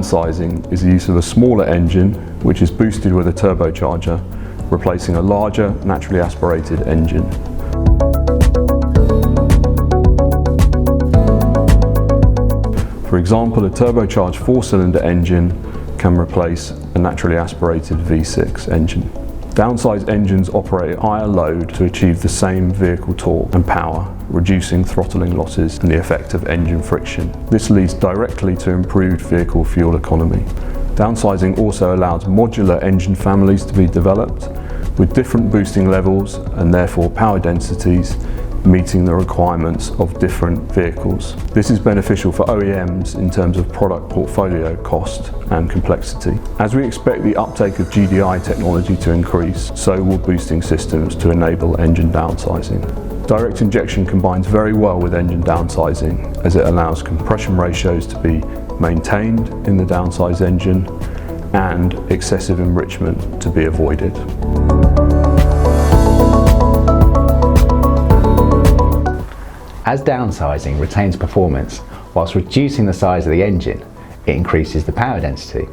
Downsizing is the use of a smaller engine which is boosted with a turbocharger, replacing a larger naturally aspirated engine. For example, a turbocharged 4-cylinder engine can replace a naturally aspirated V6 engine. Downsized engines operate at higher load to achieve the same vehicle torque and power, reducing throttling losses and the effect of engine friction. This leads directly to improved vehicle fuel economy. Downsizing also allows modular engine families to be developed with different boosting levels and therefore power densities, meeting the requirements of different vehicles. This is beneficial for OEMs in terms of product portfolio cost and complexity. As we expect the uptake of GD1 technology to increase, so will boosting systems to enable engine downsizing. Direct injection combines very well with engine downsizing as it allows compression ratios to be maintained in the downsized engine and excessive enrichment to be avoided. As downsizing retains performance whilst reducing the size of the engine, it increases the power density.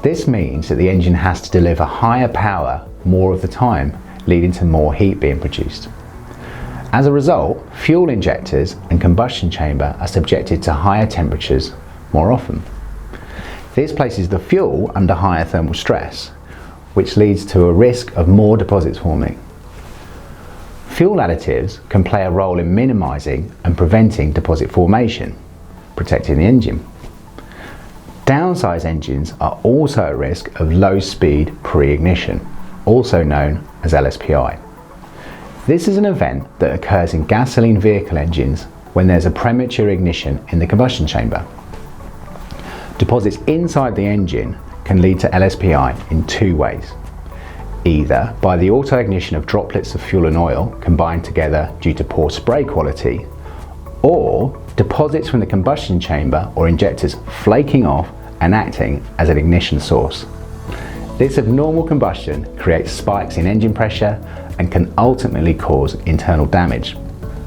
This means that the engine has to deliver higher power more of the time, leading to more heat being produced. As a result, fuel injectors and combustion chamber are subjected to higher temperatures more often. This places the fuel under higher thermal stress, which leads to a risk of more deposits forming. Fuel additives can play a role in minimising and preventing deposit formation, protecting the engine. Downsized engines are also at risk of low speed pre-ignition, also known as LSPI. This is an event that occurs in gasoline vehicle engines when there's a premature ignition in the combustion chamber. Deposits inside the engine can lead to LSPI in two ways. Either by the auto-ignition of droplets of fuel and oil combined together due to poor spray quality, or deposits from the combustion chamber or injectors flaking off and acting as an ignition source. This abnormal combustion creates spikes in engine pressure and can ultimately cause internal damage.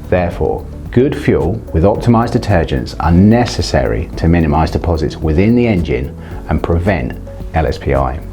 Therefore, good fuel with optimized detergents are necessary to minimize deposits within the engine and prevent LSPI.